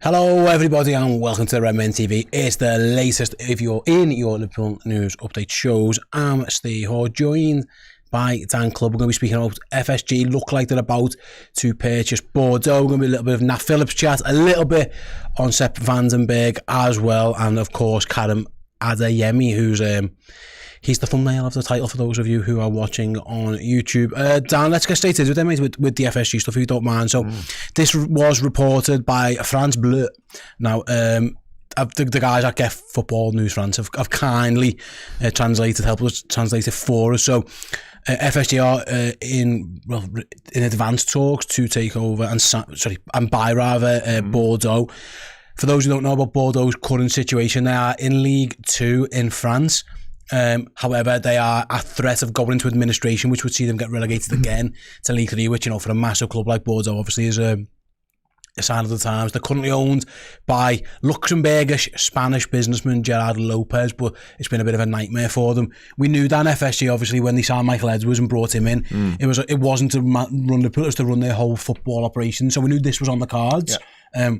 Hello everybody and welcome to the Redmen TV. It's the latest if you're in your Liverpool news update shows. I'm Ste joined by Dan Club. We're going to be speaking about FSG. Look like they're about to purchase Bordeaux. We're going to be a little bit of Nat Phillips chat, a little bit on Sepp and Berg as well, and of course Karim Adeyemi, who's he's the thumbnail of the title for those of you who are watching on YouTube. Dan, let's get straight into it, mate, with the FSG stuff, if you don't mind. So, this was reported by France Bleu. Now, the guys at Get Football News France have kindly helped us translate it for us. So, FSG are in advanced talks to take over and buy Bordeaux. For those who don't know about Bordeaux's current situation, they are in League 2 in France. However, they are at threat of going into administration, which would see them get relegated again to League 3, which, you know, for a massive club like Bordeaux, obviously is a sign of the times. They're currently owned by Luxembourgish Spanish businessman Gerard Lopez, but it's been a bit of a nightmare for them. We knew that FSG, obviously, when they signed Michael Edwards and brought him in, it wasn't to run the pool, it was to run their whole football operation. So we knew this was on the cards. Yeah.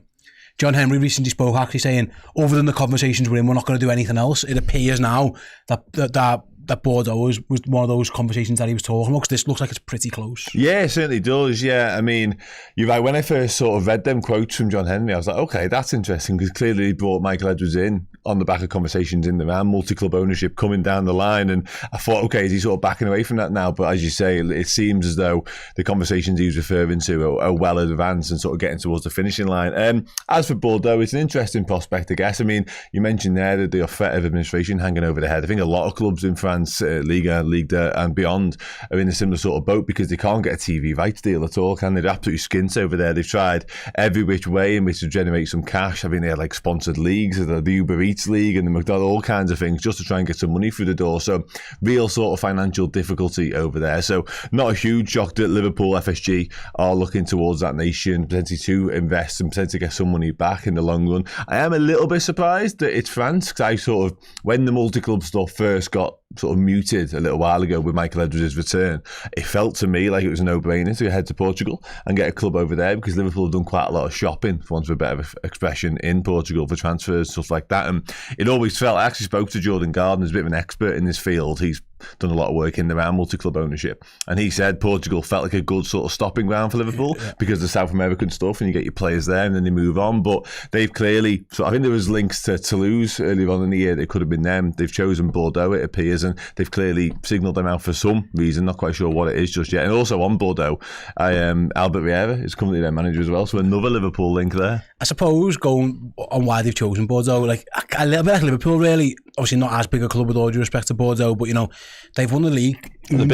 John Henry recently spoke, actually saying, other than the conversations we're in, we're not going to do anything else. It appears now that Bordeaux was one of those conversations that he was talking about, because this looks like it's pretty close. Yeah, it certainly does, yeah. I mean, you're right, when I first sort of read them quotes from John Henry, I was like, okay, that's interesting, because clearly he brought Michael Edwards in on the back of conversations in the round, multi-club ownership coming down the line, and I thought, okay, is he sort of backing away from that now? But as you say, it seems as though the conversations he was referring to are well advanced and sort of getting towards the finishing line. As for Bordeaux, it's an interesting prospect, I guess. I mean, you mentioned there that the threat of administration hanging over their head. I think a lot of clubs in France, Liga, Ligue 2 and beyond, are in a similar sort of boat, because they can't get a TV rights deal at all, can they? They're absolutely skint over there. They've tried every which way in which to generate some cash. I mean, they had like sponsored leagues, the Uber Eats League and the McDonald's, all kinds of things, just to try and get some money through the door. So real sort of financial difficulty over there. So not a huge shock that Liverpool, FSG are looking towards that nation, potentially to invest and potentially get some money back in the long run. I am a little bit surprised that it's France, because I sort of, when the multi-club stuff first got sort of muted a little while ago with Michael Edwards' return, it felt to me like it was a no-brainer to head to Portugal and get a club over there, because Liverpool have done quite a lot of shopping, for want of a better expression, in Portugal for transfers, stuff like that. And it always felt, I actually spoke to Jordan Gardner, who's a bit of an expert in this field. He's done a lot of work in and around multi-club ownership, and he said Portugal felt like a good sort of stopping ground for Liverpool, because of the South American stuff, and you get your players there and then they move on. But they've clearly, so I think there was links to Toulouse earlier on in the year, it could have been them. They've chosen Bordeaux, it appears, and they've clearly signalled them out for some reason, not quite sure what it is just yet. And also on Bordeaux, Albert Riera is currently their manager as well, so another Liverpool link there. I suppose, going on why they've chosen Bordeaux, like a little bit like Liverpool, really. Obviously not as big a club with all due respect to Bordeaux, but, you know, they've won the league. The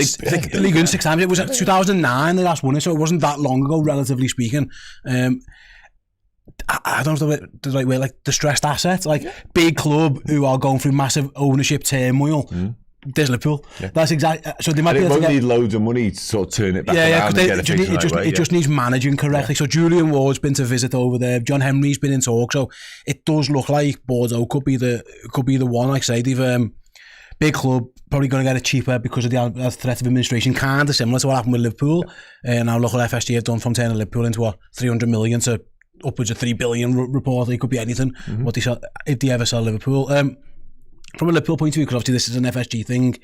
league in 6 times. It was 2009 they last won it, so it wasn't that long ago, relatively speaking. I don't know the right way, like distressed assets, like big club who are going through massive ownership turmoil. There's Liverpool. Yeah. That's exactly. So they might be able to need loads of money to sort of turn it back around. It just needs managing correctly. Yeah. So Julian Ward's been to visit over there. John Henry's been in talk. So it does look like Bordeaux could be the one. Like I say, they've big club, probably going to get it cheaper because of the threat of administration. Kind of similar to what happened with Liverpool. Now look what FSG have done from turning Liverpool into what, 300 million to upwards of 3 billion report. It could be anything. What they sell, if they ever sell Liverpool. From a Liverpool point of view, because obviously this is an FSG thing,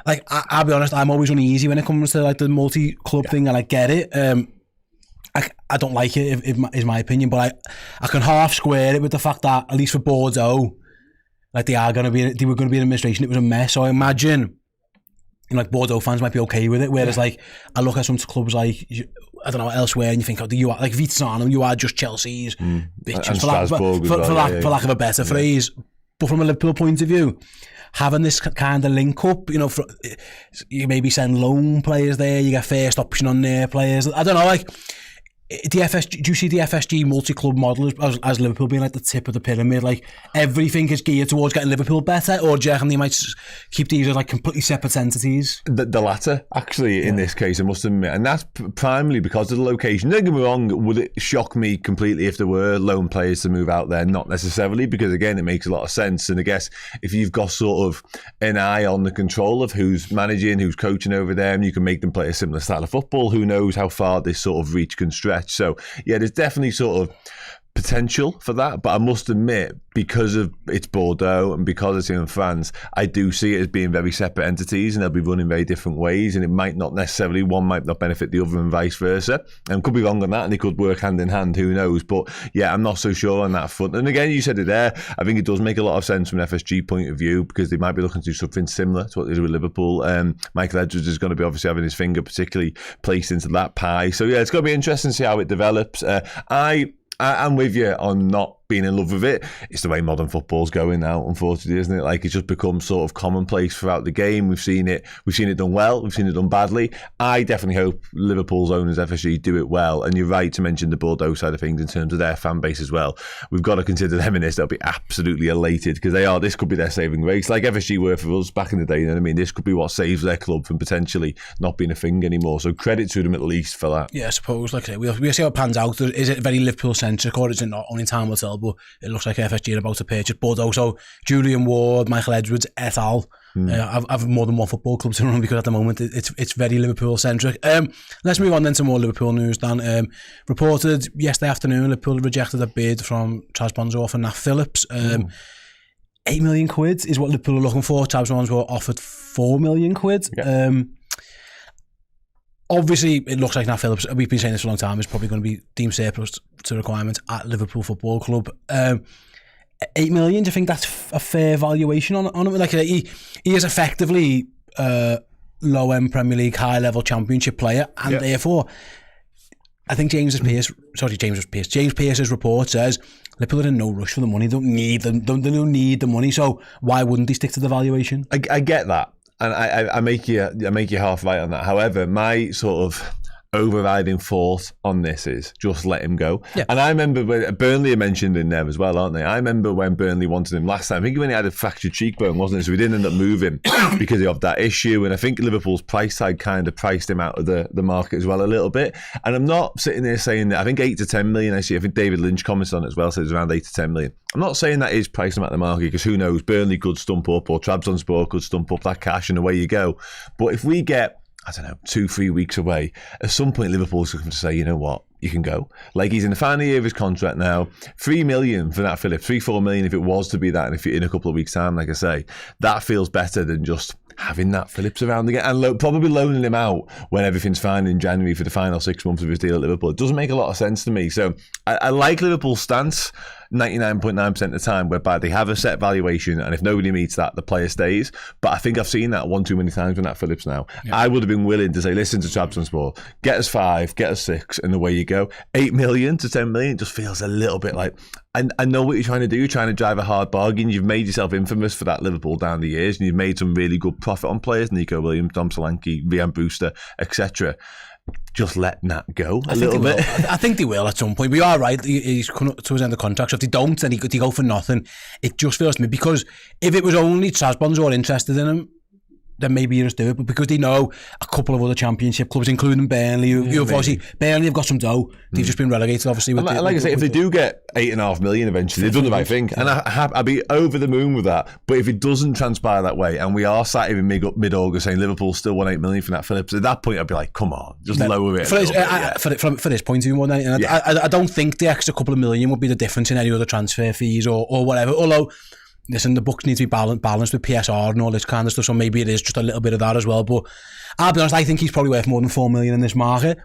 like I'll be honest, I'm always uneasy when it comes to like the multi-club thing, and I get it. I don't like it, is my opinion, but I can half square it with the fact that, at least for Bordeaux, like they were going to be in administration. It was a mess. So I imagine, you know, like Bordeaux fans might be okay with it, whereas like I look at some clubs like, I don't know, elsewhere, and you think, you are like Vitesse, you are just Chelsea's bitches, for lack of a better phrase. But from a Liverpool point of view, having this kind of link up, you know, you maybe send loan players there, you get first option on their players. I don't know, like, do you see the FSG multi-club model as Liverpool being like the tip of the pyramid? Like everything is geared towards getting Liverpool better, or do you reckon they might keep these as like completely separate entities? The latter, actually, in this case, I must admit, and that's primarily because of the location. Don't get me wrong, would it shock me completely if there were loan players to move out there? Not necessarily, because again, it makes a lot of sense. And I guess if you've got sort of an eye on the control of who's managing, who's coaching over them, you can make them play a similar style of football. Who knows how far this sort of reach can stretch? So yeah, there's definitely sort of potential for that, but I must admit, because of it's Bordeaux and because it's in France, I do see it as being very separate entities, and they'll be running very different ways, and it might not necessarily, one might not benefit the other and vice versa, and could be wrong on that, and they could work hand in hand, who knows. But yeah, I'm not so sure on that front. And again, you said it there, I think it does make a lot of sense from an FSG point of view, because they might be looking to do something similar to what they did with Liverpool. Michael Edwards is going to be obviously having his finger particularly placed into that pie, so yeah, it's going to be interesting to see how it develops. I'm with you on not being in love with it. It's the way modern football's going now, unfortunately, isn't it? Like, it's just become sort of commonplace throughout the game. We've seen it done well, we've seen it done badly. I definitely hope Liverpool's owners, FSG, do it well. And you're right to mention the Bordeaux side of things in terms of their fan base as well. We've got to consider them in this. They'll be absolutely elated, because this could be their saving grace, like FSG were for us back in the day. You know what I mean? This could be what saves their club from potentially not being a thing anymore. So credit to them at least for that. Yeah, I suppose. Like I say, we'll see how it pans out. Is it very Liverpool-centric, or is it not? Only time will tell, but it looks like FSG are about to purchase Bordeaux. So Julian Ward, Michael Edwards, et al. I've more than one football club to run, because at the moment it's very Liverpool-centric. Let's move on then to more Liverpool news, Dan. Reported yesterday afternoon, Liverpool rejected a bid from Trabzonspor for Nat Phillips. 8 million quid is what Liverpool are looking for. Trabzonspor offered 4 million quid. Yeah. Obviously, it looks like Nat Phillips, we've been saying this for a long time, is probably going to be deemed surplus to requirements at Liverpool Football Club. 8 million, do you think that's a fair valuation on him? Like, he is effectively a low-end Premier League, high-level Championship player, and therefore, I think James Pearce's report says Liverpool are in no rush for the money. They don't need the money, so why wouldn't they stick to the valuation? I get that. And I make you half right on that. However, my sort of overriding thought on this is just let him go. Yeah. And I remember when Burnley are mentioned in there as well, aren't they? I remember when Burnley wanted him last time. I think when he had a fractured cheekbone, wasn't it? So we didn't end up moving because of that issue. And I think Liverpool's price tag kind of priced him out of the market as well a little bit. And I'm not sitting there saying that. I think 8 to 10 million, I think David Lynch comments on it as well, says around 8 to 10 million. I'm not saying that is pricing him out of the market, because who knows, Burnley could stump up, or Trabzonspor could stump up that cash, and away you go. But if we get, I don't know, 2-3 weeks away, at some point Liverpool's going to say, you know what, you can go. Like, he's in the final year of his contract now. 3 million for Nat Phillips, 3-4 million if it was to be that, and if you're in a couple of weeks' time, like I say, that feels better than just having Nat Phillips around again, and probably loaning him out when everything's fine in January for the final 6 months of his deal at Liverpool. It doesn't make a lot of sense to me. So I like Liverpool's stance 99.9% of the time, whereby they have a set valuation, and if nobody meets that, the player stays. But I think I've seen that one too many times with Nat Phillips now. Yeah. I would have been willing to say, listen to Trabzonspor, get us 5, get us 6, and away you go. 8 million to 10 million just feels a little bit like, I know what you're trying to do. You're trying to drive a hard bargain. You've made yourself infamous for that Liverpool down the years, and you've made some really good profit on players, Nico Williams, Dom Solanke, Ryan Brewster, etc. Just let Nat go a little bit. I think they will at some point. We are right. He's coming up to his end of contract. So if they don't, then they go for nothing. It just feels to me, because if it was only Trabzonspor interested in him, then maybe you just do it. But because they know a couple of other Championship clubs, including Burnley, Burnley have got some dough. They've just been relegated, obviously. With like I say, if they do get 8.5 million eventually, they've done the right thing. And I'd be over the moon with that. But if it doesn't transpire that way, and we are sat in mid-August saying Liverpool still won 8 million for Nat Phillips, at that point I'd be like, come on, just lower it. For this point of view, more than anything, I don't think the extra couple of million would be the difference in any other transfer fees or whatever. Although, listen, the books need to be balanced with PSR and all this kind of stuff, so maybe it is just a little bit of that as well. But I'll be honest, I think he's probably worth more than 4 million in this market.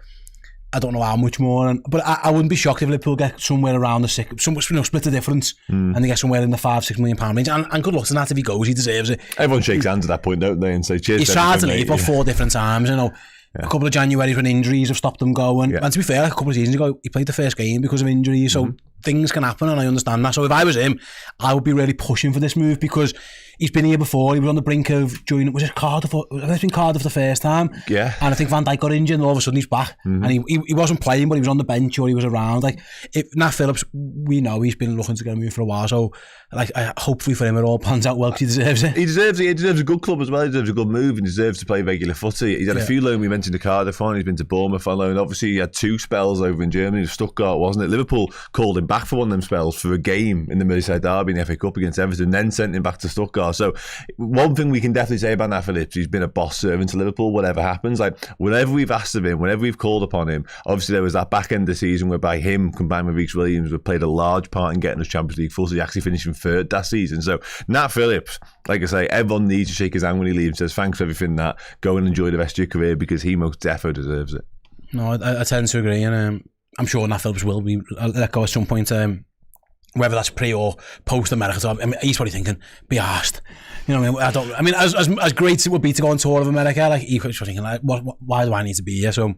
I don't know how much more, but I wouldn't be shocked if Liverpool get somewhere around the 6, split the difference, and they get somewhere in the £5-6 million range. And good luck to that. If he goes, he deserves it. Everyone shakes hands at that point, don't they, and say cheers. He's tried to leave about 4 different times, you know. Yeah. A couple of Januaries when injuries have stopped him going. Yeah. And to be fair, a couple of seasons ago, he played the first game because of injuries. So things can happen, and I understand that. So if I was him, I would be really pushing for this move, because he's been here before. He was on the brink of joining. Was it Cardiff? It's been Cardiff the first time. Yeah. And I think Van Dijk got injured, and all of a sudden he's back. And he wasn't playing, but he was on the bench or he was around. Like, if Nat Phillips, we know he's been looking to get a move for a while. So, like, hopefully for him it all pans out well, because he deserves it. He deserves a good club as well. He deserves a good move, and he deserves to play regular footy. He's had a few loans. We mentioned the Cardiff on. He's been to Bournemouth on loan. Obviously, he had 2 spells over in Germany. Stuttgart, wasn't it? Liverpool called him back for one of them spells for a game in the Merseyside derby in the FA Cup against Everton, then sent him back to Stuttgart. So one thing we can definitely say about Nat Phillips, he's been a boss servant to Liverpool, whatever happens. Like, whenever we've asked of him, whenever we've called upon him, obviously there was that back end of the season whereby him, combined with Reece Williams, have played a large part in getting us Champions League full, so he actually finishing third that season. So Nat Phillips, like I say, everyone needs to shake his hand when he leaves, says thanks for everything, Nat, go and enjoy the rest of your career, because he most defo deserves it. No, I tend to agree, and I'm sure Nat Phillips will be let go at some point, whether that's pre or post America. So, I mean, he's probably thinking, be arsed. You know what I mean? As great as it would be to go on tour of America, like, he's thinking, like, why do I need to be here? So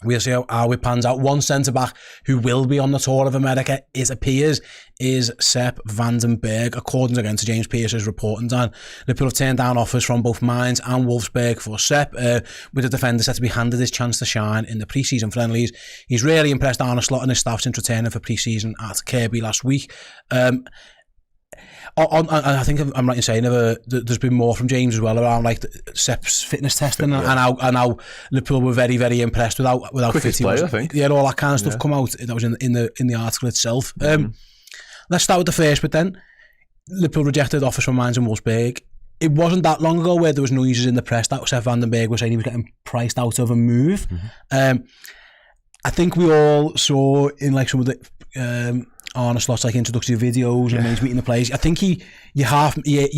we'll see how it pans out. One centre-back who will be on the tour of America, it appears, is Sepp van den Berg. According again to James Pearce's reporting, Dan, Liverpool have turned down offers from both Mainz and Wolfsburg for Sepp, with the defender set to be handed his chance to shine in the pre-season friendlies. He's really impressed Arne Slot and his staff since returning for pre-season at Kirby last week. I think I'm right in saying there's been more from James as well around like Sepp's fitness testing and how Liverpool were very, very impressed without quickest player, I think. Yeah, all that kind of stuff come out. That was in the article itself. Let's start with the first bit then. Liverpool rejected offers from Mainz and Wolfsburg. It wasn't that long ago where there was noises in the press that Sepp van den Berg was saying he was getting priced out of a move. I think we all saw in like some of the Arne Slot's like introductory videos and he's meeting the players. I think you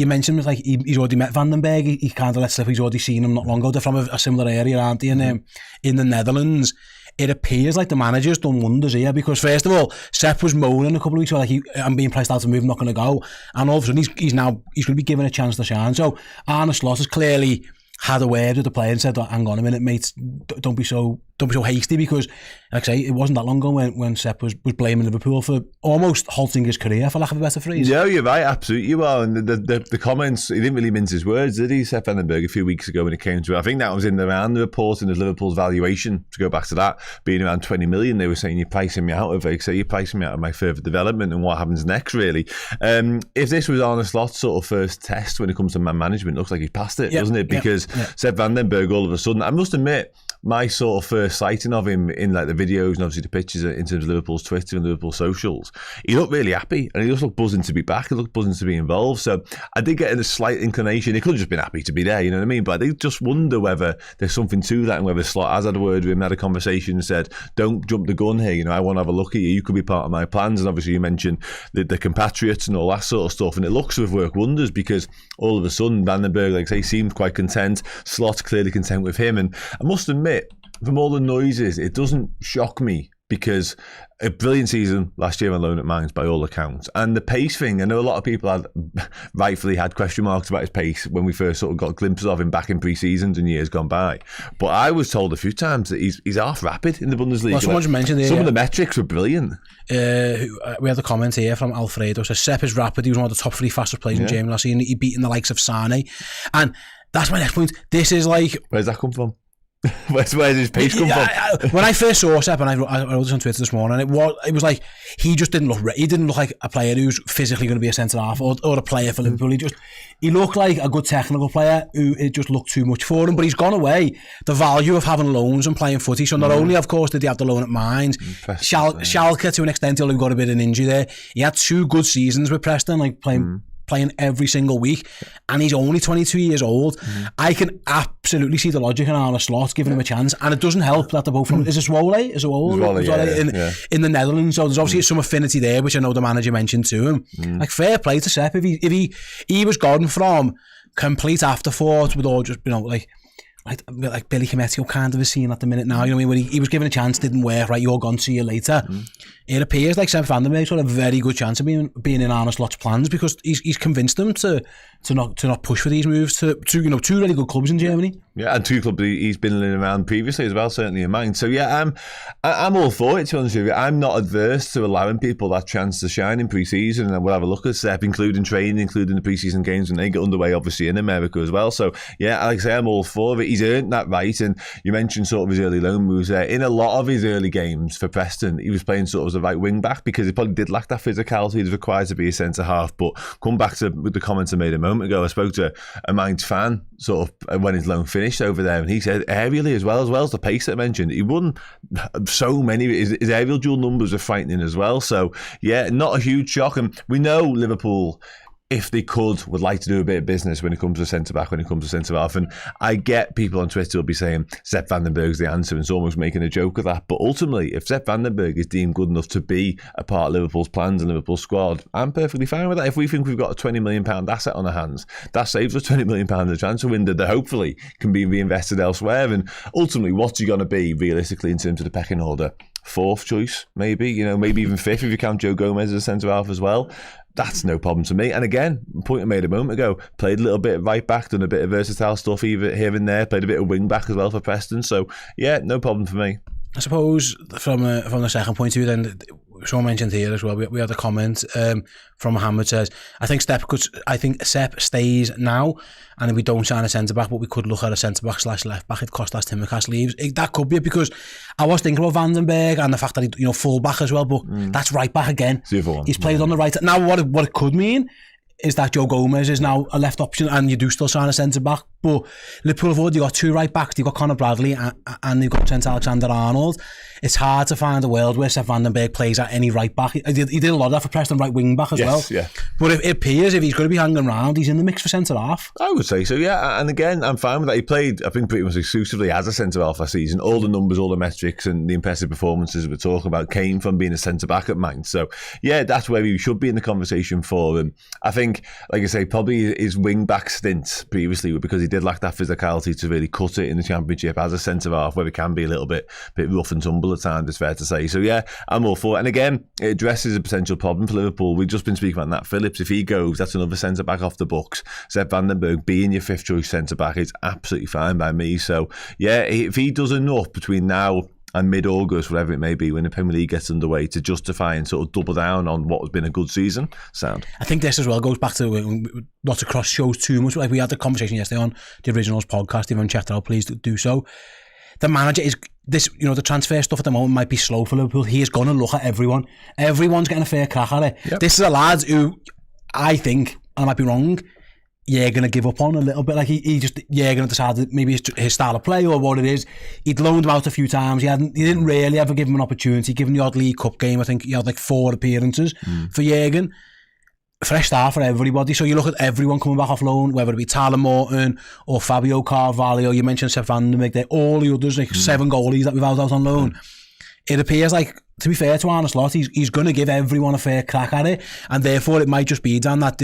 mentioned like he's already met Van den Berg. He kind of let slip he's already seen him not long ago. They're from a similar area, aren't they? In the Netherlands. It appears like the manager's done wonders here, because first of all, Sepp was moaning a couple of weeks ago like I'm being priced out of a move, I'm not going to go, and all of a sudden he's going to be given a chance to shine. So Arne Slot has clearly had a word with the player and said, hang on a minute, mate, don't be so hasty, because like I say, it wasn't that long ago when Sepp was blaming Liverpool for almost halting his career, for lack of a better phrase. Yeah, you're right, absolutely you are. And the comments, he didn't really mince his words, did he, Sepp van den Berg, a few weeks ago when it came to it. I think that was in around the reporting of Liverpool's valuation, to go back to that, being around 20 million. They were saying, you're pricing me out of it, so you're pricing me out of my further development and what happens next, really. If this was Arne Slot's sort of first test when it comes to man management, it looks like he passed it, doesn't it? Because Sepp van den Berg, all of a sudden, I must admit, my sort of first sighting of him in like the videos and obviously the pictures in terms of Liverpool's Twitter and Liverpool socials, he looked really happy and he just looked buzzing to be back. He looked buzzing to be involved. So I did get a slight inclination. He could have just been happy to be there, you know what I mean? But I did just wonder whether there's something to that and whether Slot has had a word with him, had a conversation and said, don't jump the gun here, you know, I want to have a look at you. You could be part of my plans. And obviously you mentioned the compatriots and all that sort of stuff. And it looks to have worked wonders, because all of a sudden Van den Berg, like I say, seemed quite content. Slot's clearly content with him. And I must admit, from all the noises, it doesn't shock me, because a brilliant season last year on loan at Mainz by all accounts. And the pace thing, I know a lot of people rightfully had question marks about his pace when we first sort of got glimpses of him back in pre-seasons and years gone by. But I was told a few times that he's half rapid in the Bundesliga. Well, someone mentioned here, some of the metrics were brilliant. We had a comment here from Alfredo. Says Sepp is rapid. He was one of the top 3 fastest players in Germany last season. He beaten the likes of Sane. And that's my next point. This is like... Where's that come from? Where's his pace come from? When I first saw Sepp, and I wrote this on Twitter this morning, it was like he just didn't look. He didn't look like a player who's physically going to be a centre half or a player for Liverpool. He looked like a good technical player who it just looked too much for him. But he's gone away. The value of having loans and playing footy. So not only, of course, did he have the loan at Mainz, Schalke to an extent, he'll have got a bit of an injury there. He had 2 good seasons with Preston, like playing every single week, and he's only 22 years old. I can absolutely see the logic in Arne Slot giving him a chance, and it doesn't help that they're both from in the Netherlands, so there's obviously some affinity there, which I know the manager mentioned to him. Like, fair play to Sepp. If he was gone from complete afterthought with all just, you know, like Billy Cometio kind of is seen at the minute now, you know what I mean, when he was given a chance, didn't work, right, you're gone, see you later. It appears like Sepp van den Berg's got a very good chance of being in Arne Slot's plans, because he's convinced them to not push for these moves to 2 really good clubs in Germany. Yeah, and 2 clubs he's been in around previously as well, certainly in mind. So yeah, I'm all for it, to be honest with you. I'm not adverse to allowing people that chance to shine in pre-season, and we'll have a look at Sepp, including training, including the pre-season games when they get underway, obviously in America as well. So yeah, like I say, I'm all for it. He's earned that right, and you mentioned sort of his early loan moves there. In a lot of his early games for Preston, he was playing sort of as a right wing back, because he probably did lack that physicality. He's required to be a centre half. But come back to with the comments I made a moment ago, I spoke to a Mainz fan sort of when his loan finished, finished over there, and he said aerially as well as the pace that I mentioned, he won so many. His aerial duel numbers are frightening as well. So yeah, not a huge shock. And we know Liverpool, if they would like to do a bit of business when it comes to centre-back, when it comes to centre-half. And I get people on Twitter will be saying Sepp van den Berg's the answer, and it's almost making a joke of that. But ultimately, if Sepp van den Berg is deemed good enough to be a part of Liverpool's plans and Liverpool's squad, I'm perfectly fine with that. If we think we've got a £20 million asset on our hands, that saves us £20 million in the transfer window that hopefully can be reinvested elsewhere. And ultimately, what's he going to be realistically in terms of the pecking order? Fourth choice, maybe, maybe even fifth if you count Joe Gomez as a centre-half as well. That's no problem to me. And again, point I made a moment ago, played a little bit of right back, done a bit of versatile stuff either here and there, played a bit of wing back as well for Preston. So yeah, no problem for me. I suppose from the second point of view, then someone mentioned here as well. We had a comment from Mohammed says, I think Sepp stays now, and if we don't sign a centre back, but we could look at a centre back / left back if Kostas Tsimikas leaves. That could be it, because I was thinking about Van den Berg and the fact that he, full back as well, but that's right back again. He's played on the right. Now what it could mean is that Joe Gomez is now a left option, and you do still sign a centre back. But Liverpool have already got two right backs. They've got Conor Bradley and they've got Trent Alexander-Arnold. It's hard to find a world where Sepp van den Berg plays at any right back. He did a lot of that for Preston, right wing back as well. Yeah. But it appears if he's going to be hanging around, he's in the mix for centre half. I would say so, yeah. And again, I'm fine with that. He played, I think, pretty much exclusively as a centre half last season. All the numbers, all the metrics, and the impressive performances we're talking about came from being a centre back at Mainz. So yeah, that's where he should be in the conversation for him. I think, like I say, probably his wing back stint previously, because he did lack that physicality to really cut it in the Championship as a centre half, where it can be a little bit rough and tumble at times, it's fair to say. So yeah, I'm all for it. And again, it addresses a potential problem for Liverpool. We've just been speaking about Nat Phillips. If he goes, that's another centre back off the books. Sepp van den Berg being your fifth choice centre back is absolutely fine by me. So yeah, if he does enough between now and mid-August, whatever it may be, when the Premier League gets underway, to justify and sort of double down on what has been a good season, sound. I think this as well goes back to not to cross shows too much. Like we had the conversation yesterday on the Originals podcast. If you haven't checked it out, please do so. The manager is this, the transfer stuff at the moment might be slow for Liverpool. He is going to look at everyone. Everyone's getting a fair crack at it. Yep. This is a lad who I think, and I might be wrong, you're going to give up on a little bit. Like he just, you're going to decide that maybe his style of play or what it is. He'd loaned him out a few times. He didn't really ever give him an opportunity. Given the odd League Cup game, I think he had like 4 appearances for Jürgen. Fresh start for everybody. So you look at everyone coming back off loan, whether it be Tyler Morton or Fabio Carvalho. You mentioned Sepp van den Berg there. All the others, like 7 goalies that we've had out on loan. It appears like, to be fair to Arne Slot, he's going to give everyone a fair crack at it, and therefore it might just be, Dan, that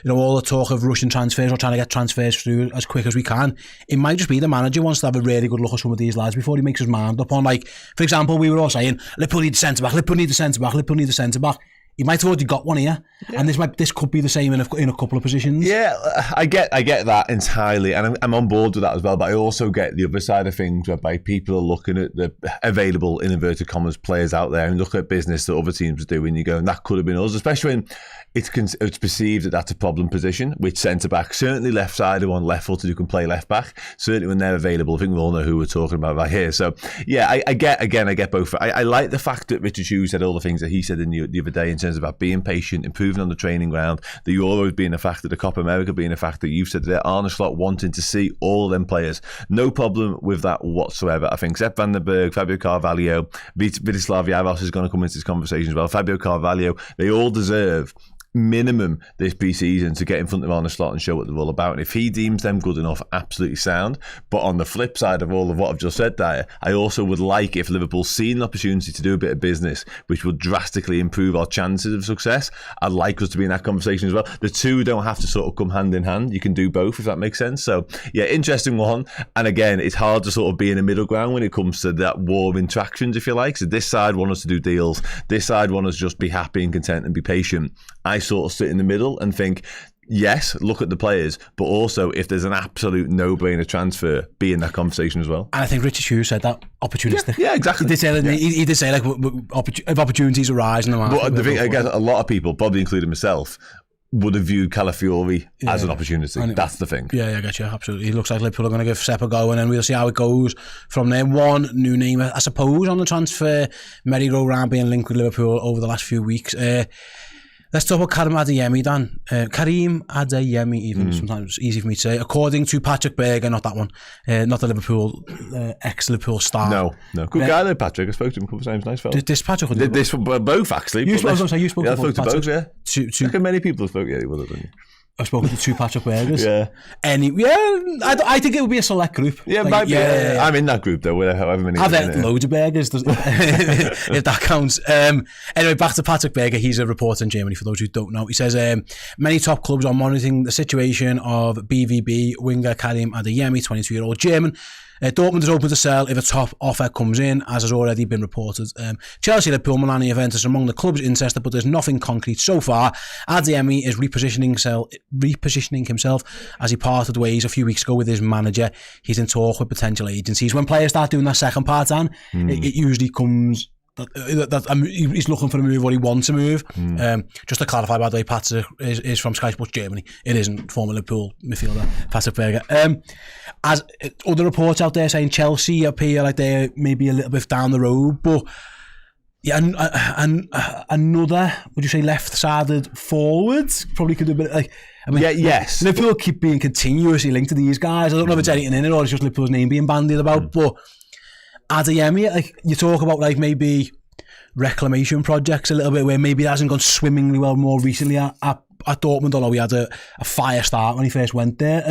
all the talk of rushing transfers or trying to get transfers through as quick as we can, it might just be the manager wants to have a really good look at some of these lads before he makes his mind up on, like, for example, we were all saying, Liverpool need the centre-back, Liverpool need the centre-back, Liverpool need the centre-back. He might have already got one here, and this could be the same in a couple of positions. Yeah, I get that entirely, and I'm on board with that as well. But I also get the other side of things, whereby people are looking at the available, in inverted commas, players out there and look at business that other teams are doing. You go, and that could have been us, especially when it's perceived that that's a problem position. Which centre back, certainly left sided one, left footed who can play left back. Certainly when they're available, I think we all know who we're talking about right here. So yeah, I get both. I like the fact that Richard Hughes said all the things that he said the other day in terms of about being patient, improving on the training ground, the Euros being a factor, the Copa America being a factor. You've said there, Arne Slot wanting to see all of them players. No problem with that whatsoever. I think Sepp van den Berg, Fabio Carvalho, Vítězslav Jaros is going to come into this conversation as well. Fabio Carvalho, they all deserve minimum this pre-season to get in front of Arne Slot and show what they're all about. And if he deems them good enough, absolutely sound. But on the flip side of all of what I've just said there, I also would like if Liverpool seen an opportunity to do a bit of business which would drastically improve our chances of success, I'd like us to be in that conversation as well. The two don't have to sort of come hand in hand. You can do both, if that makes sense. So yeah, interesting one. And again, it's hard to sort of be in a middle ground when it comes to that war of interactions, if you like. So this side want us to do deals, this side want us to just be happy and content and be patient. I sort of sit in the middle and think, yes, look at the players, but also if there's an absolute no-brainer transfer, be in that conversation as well. And I think Richard Hughes said that, opportunistic. Yeah, exactly. He did say like, if opportunities arise in the market. But the thing, I guess a lot of people, probably including myself, would have viewed Calafiori as an opportunity. That's the thing. Yeah, I get you, absolutely. It looks like Liverpool are going to give Sepp a go, and then we'll see how it goes from there. One new name, I suppose, on the transfer merry-go-round being linked with Liverpool over the last few weeks. Let's talk about Karim Adeyemi, Dan. Karim Adeyemi, even sometimes easy for me to say. According to Patrick Berg, not that one, not the Liverpool ex-Liverpool star. No, good guy though, Patrick. I spoke to him a couple of times. Nice fella. This Patrick, this both actually. You spoke to I spoke to both. Yeah, I reckon many people have spoken to you, didn't you? I've spoken to 2 Patrick Bergers. Yeah. I think it would be a select group. Yeah, like, might be. Yeah. I'm in that group though, however many. I've had loads of Bergers, if that counts. Anyway, back to Patrick Berger. He's a reporter in Germany, for those who don't know. He says, many top clubs are monitoring the situation of BVB winger Karim Adeyemi, 22-year-old German. Dortmund is open to sell if a top offer comes in, as has already been reported. Chelsea, Liverpool, Milan, and Juventus are among the clubs interested, but there's nothing concrete so far. Adeyemi is repositioning himself as he parted ways a few weeks ago with his manager. He's in talk with potential agencies. When players start doing that second part, Dan, it usually comes... he's looking for a move or he wants a move. Just to clarify, by the way, Patrick is from Sky Sports Germany. It isn't former Liverpool midfielder Patrick Berger. As other reports out there saying Chelsea appear like they're maybe a little bit down the road, but yeah, and another, would you say, left-sided forward probably could have been like. I mean, yes. Liverpool keep being continuously linked to these guys. I don't know if it's anything in it or it's just Liverpool's name being bandied about, but Adeyemi, like you talk about, like maybe reclamation projects a little bit where maybe it hasn't gone swimmingly well more recently at Dortmund, although he had a fire start when he first went there.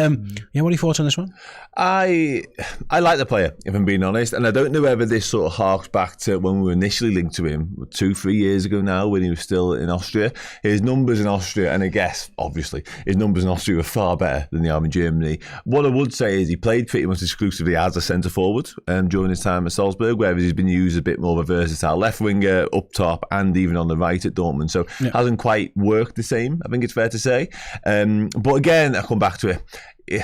Yeah, what are your thoughts on this one? I like the player, if I'm being honest, and I don't know whether this sort of harks back to when we were initially linked to him 2-3 years ago now, when he was still in Austria. His numbers in Austria, and I guess obviously his numbers in Austria were far better than they are in Germany. What I would say is he played pretty much exclusively as a centre forward during his time at Salzburg, whereas he's been used a bit more of a versatile left winger up top and even on the right at Dortmund. So hasn't quite worked the same, I think it's fair to say. But again, I come back to it.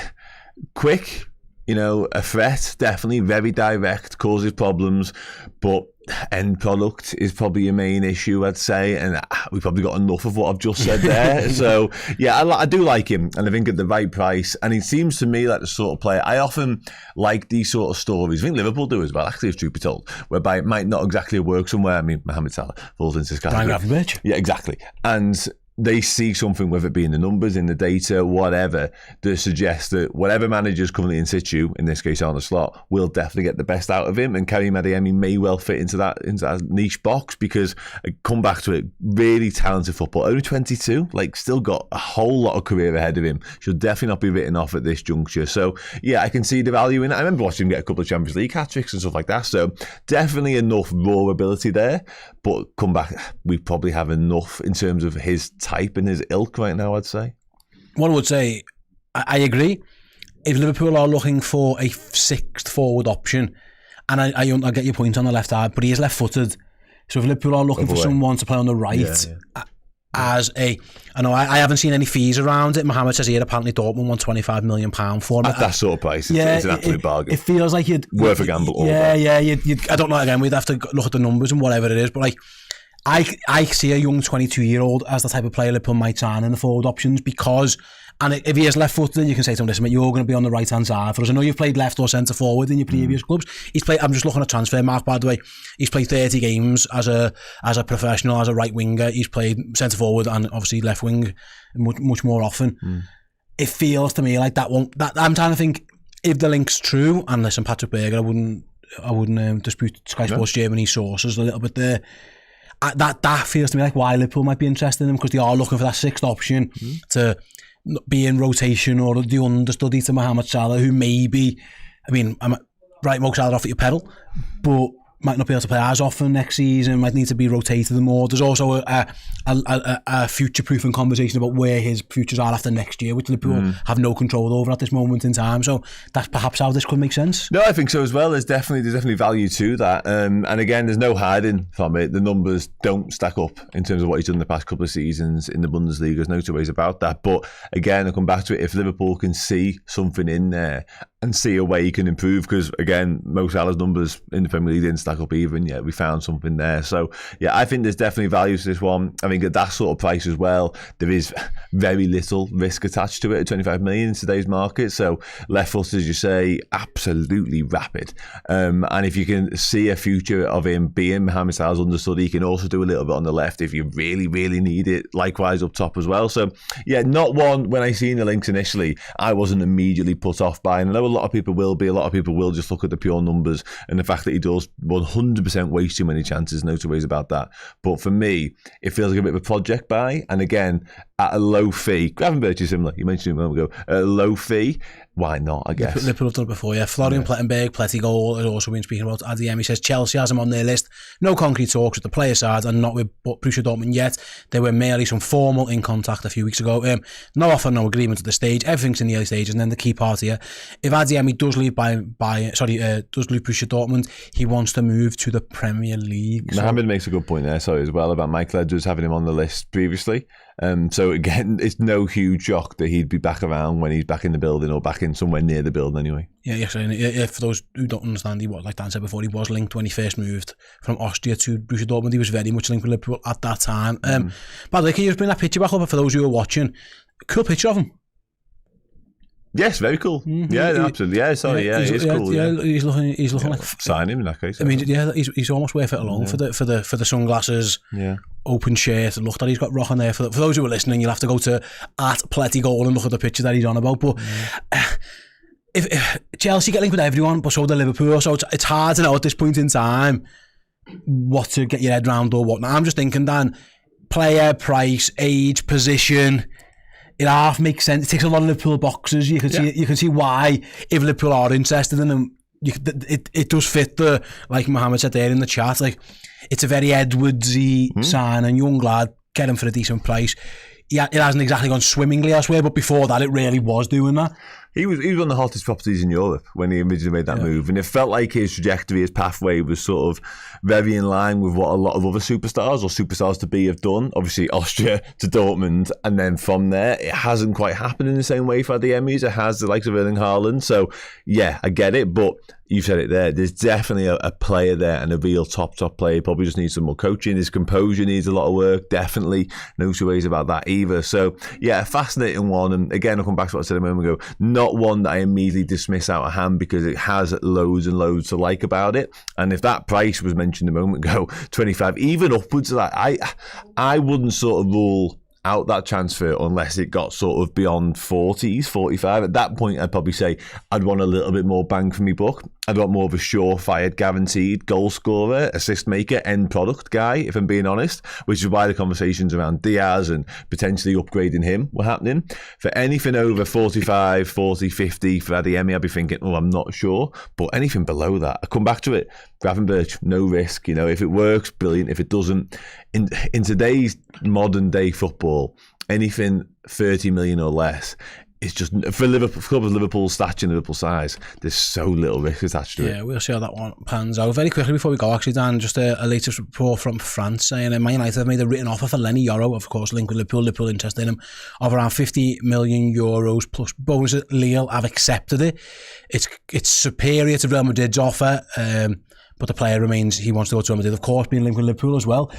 Quick, a threat, definitely very direct, causes problems, but end product is probably your main issue, I'd say, and we probably got enough of what I've just said there. So yeah, I do like him, and I think at the right price, and he seems to me like the sort of player I often like these sort of stories. I think Liverpool do as well, actually, if truth be told, whereby it might not exactly work somewhere. I mean, Mohamed Salah falls into this category. Yeah, exactly. And they see something, whether it be in the numbers, in the data, whatever, that suggests that whatever manager's currently in situ, in this case Arne Slot, will definitely get the best out of him. And Karim Adeyemi may well fit into that niche box, because I come back to it, really talented football, only 22, like still got a whole lot of career ahead of him. Should definitely not be written off at this juncture. So yeah, I can see the value in it. I remember watching him get a couple of Champions League hat-tricks and stuff like that. So definitely enough raw ability there. But come back, we probably have enough in terms of his type and his ilk right now, I'd say. What I would say, I agree. If Liverpool are looking for a sixth forward option, and I get your point on the left side, but he is left-footed. So if Liverpool are looking for someone to play on the right, as a, I know I haven't seen any fees around it. Mohamed says here apparently Dortmund won £25 million for him. At that sort of price, it's an absolute bargain. It feels like worth a gamble. I don't know, again, we'd have to look at the numbers and whatever it is, but like I see a young 22-year-old as the type of player Liverpool might sign in the forward options, because, and if he is left-footed, you can say to him, listen, mate, you're going to be on the right-hand side for us. I know you've played left or centre-forward in your previous clubs. He's played, I'm just looking at transfer mark, by the way. He's played 30 games as a professional, as a right winger. He's played centre-forward and obviously left wing much more often. It feels to me like that I'm trying to think if the link's true, and listen, Patrick Berger, I wouldn't dispute Sky Sports Germany sources a little bit there. That feels to me like why Liverpool might be interested in him, because they are looking for that sixth option to be in rotation, or the understudy to Mohamed Salah, who maybe, I mean, right, Mo Salah off at your pedal, but might not be able to play as often next season, might need to be rotated more. There's also a future-proofing conversation about where his futures are after next year, which Liverpool have no control over at this moment in time. So that's perhaps how this could make sense. No, I think so as well. There's definitely value to that. And again, there's no hiding from it. The numbers don't stack up in terms of what he's done the past couple of seasons in the Bundesliga. There's no two ways about that. But again, I come back to it. If Liverpool can see something in there, and see a way he can improve, because again, Mo Salah's numbers in the Premier League didn't stack up even yet. We found something there. So yeah, I think there's definitely value to this one. I think at that sort of price as well, there is very little risk attached to it at 25 million in today's market. So left foot, as you say, absolutely rapid. And if you can see a future of him being Mohamed Salah's understudy, he can also do a little bit on the left if you really, really need it. Likewise up top as well. So yeah, not one, when I seen the links initially, I wasn't immediately put off by. And I know a lot of people will be. A lot of people will just look at the pure numbers and the fact that he does 100% waste too many chances. No two ways about that. But for me, it feels like a bit of a project buy. And again, at a low fee, Gravenberch is similar. You mentioned it a moment ago. At a low fee, why not, I guess? Liverpool have done it before, yeah. Florian Plettenberg, Plettigol has also been speaking about Adeyemi. He says Chelsea has him on their list. No concrete talks with the player side and not with Borussia Dortmund yet. There were merely some formal in contact a few weeks ago. No offer, no agreement at the stage. Everything's in the early stages. And then the key part here, if Adeyemi does leave does leave Borussia Dortmund, he wants to move to the Premier League. Mohamed makes a good point there, sorry, as well, about Michael Edwards having him on the list previously. So again, it's no huge shock that he'd be back around when he's back in the building, or back in somewhere near the building anyway. Yeah, for those who don't understand, he was, like Dan said before, he was linked when he first moved from Austria to Borussia Dortmund. He was very much linked with Liverpool at that time. By the way, can you just bring that picture back up for those who are watching? Cool picture of him. Yes, very cool. Mm-hmm. Yeah, absolutely. Yeah, sorry. Yeah, he's cool. Yeah, he's looking like sign him in that case. I mean, yeah, he's almost worth it alone for the sunglasses. Yeah. Open shirt. Look that he's got rock on there. For those who are listening, you'll have to go to @Plettigol and look at the picture that he's on about. But if Chelsea get linked with everyone, but so do Liverpool, so it's hard to know at this point in time what to get your head round or whatnot. I'm just thinking, Dan, player, price, age, position. It half makes sense. It ticks a lot of Liverpool boxes. You can see why, if Liverpool are interested in him, it does fit the, like Mohamed said there in the chat, like it's a very Edwardsy sign, and young lad, get him for a decent price. Yeah, it hasn't exactly gone swimmingly elsewhere, but before that, it really was doing that. He was one of the hottest properties in Europe when he originally made that move, and it felt like his trajectory, his pathway was sort of very in line with what a lot of other superstars or superstars to be have done. Obviously, Austria to Dortmund, and then from there, it hasn't quite happened in the same way for the Emmys. It has the likes of Erling Haaland. So yeah, I get it, but you said it there. There's definitely a player there, and a real top player. He probably just needs some more coaching. His composure needs a lot of work. Definitely, no two ways about that either. So yeah, a fascinating one. And again, I'll come back to what I said a moment ago. Not one that I immediately dismiss out of hand, because it has loads and loads to like about it. And if that price was mentioned a moment ago, 25, even upwards of that, I wouldn't sort of rule out that transfer unless it got sort of beyond 40s, 45. At that point, I'd probably say I'd want a little bit more bang for me buck. I'd want more of a surefire, guaranteed goal scorer, assist maker, end product guy, if I'm being honest, which is why the conversations around Diaz and potentially upgrading him were happening. For anything over 45, 40, 50 for Adeyemi, I'd be thinking, oh, I'm not sure. But anything below that, I come back to it. Gravenberch, no risk. You know, if it works, brilliant. If it doesn't, in today's modern day football, anything 30 million or less, it's just, for Liverpool, club of Liverpool's stature and Liverpool size, there's so little risk attached to it. Yeah, we'll see how that one pans out. Very quickly before we go, actually, Dan, just a latest report from France saying Man United have made a written offer for Lenny Yoro, of course, linked with Liverpool. Liverpool interested in him, of around 50 million euros plus bonus. Lille have accepted it. It's superior to Real Madrid's offer. But the player remains, he wants to go to Real Madrid, of course, being linked with Liverpool as well.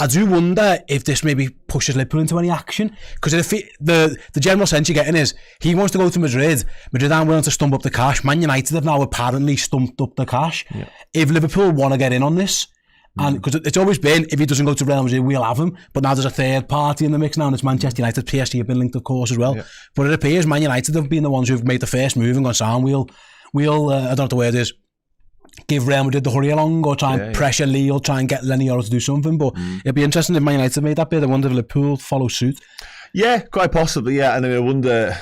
I do wonder if this maybe pushes Liverpool into any action, because the general sense you're getting is he wants to go to Madrid. Madrid aren't willing to stump up the cash. Man United have now apparently stumped up the cash. Yeah. If Liverpool want to get in on this, and because it's always been, if he doesn't go to Real Madrid, we'll have him. But now there's a third party in the mix now, and it's Manchester United. PSG have been linked, of course, as well. Yeah. But it appears Man United have been the ones who've made the first move and gone, Sam, we'll I don't know what the word is, give Real Madrid the hurry along, or try and pressure Lille, try and get Lenny Yoro to do something. But it'd be interesting if Man United made that bid. I wonder if Liverpool follow suit. Yeah, quite possibly, yeah. And then I wonder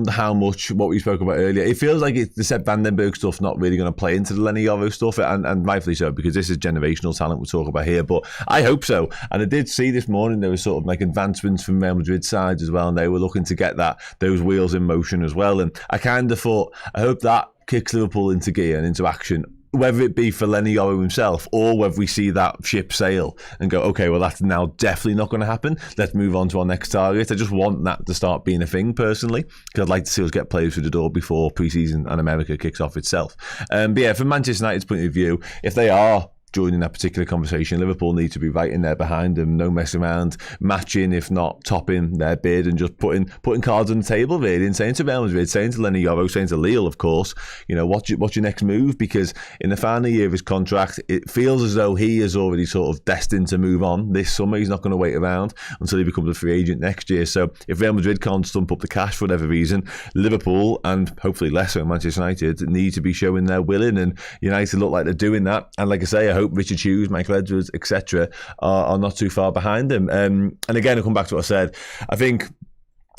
how much what we spoke about earlier. It feels like the Sepp Vandenberg stuff not really going to play into the Lenny Yoro stuff, and rightfully so, because this is generational talent we're talking about here. But I hope so. And I did see this morning there was sort of like advancements from Real Madrid side as well, and they were looking to get those wheels in motion as well. And I kind of thought, I hope that kicks Liverpool into gear and into action whether it be for Lenny Yoro himself or whether we see that ship sail and go, okay, well, that's now definitely not going to happen. Let's move on to our next target. I just want that to start being a thing personally, because I'd like to see us get players through the door before pre-season and America kicks off itself. But yeah, from Manchester United's point of view, if they are joining that particular conversation, Liverpool need to be right in there behind them, no mess around, matching, if not topping their bid, and just putting cards on the table, really, and saying to Real Madrid, saying to Lenny Yoro, saying to Lille, of course, what's your next move? Because in the final year of his contract, it feels as though he is already sort of destined to move on this summer. He's not going to wait around until he becomes a free agent next year. So if Real Madrid can't stump up the cash for whatever reason, Liverpool, and hopefully less so Manchester United, need to be showing their willing, and United look like they're doing that. And like I say, I hope Richard Hughes, Michael Edwards, etc. are not too far behind them. And again, I'll come back to what I said. I think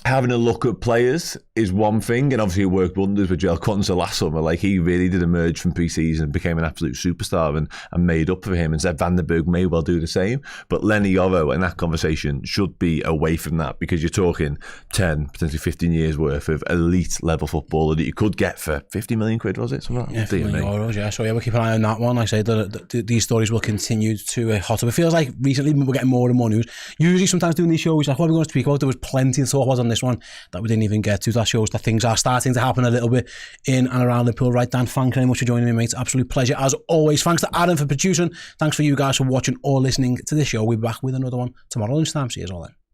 having a look at players is one thing, and obviously it worked wonders with Joel Quansah last summer. Like, he really did emerge from pre-season and became an absolute superstar and made up for him, and Sepp van den Berg may well do the same. But Lenny Yoro in that conversation should be away from that, because you're talking 10, potentially 15 years worth of elite level footballer that you could get for 50 million quid, was it? Something like that. Yeah, 50 million euros, yeah. So yeah, we'll keep an eye on that one. Like I say, these stories will continue to hot up. It feels like recently we're getting more and more news. Usually sometimes doing these shows, like what we're going to speak about, there was plenty of thought was on this one that we didn't even get to. That shows that things are starting to happen a little bit in and around Liverpool. Right, Dan, thank you very much for joining me, mate. Absolute pleasure as always. Thanks to Adam for producing. Thanks for you guys for watching or listening to this show. We'll be back with another one tomorrow lunchtime. See you all then.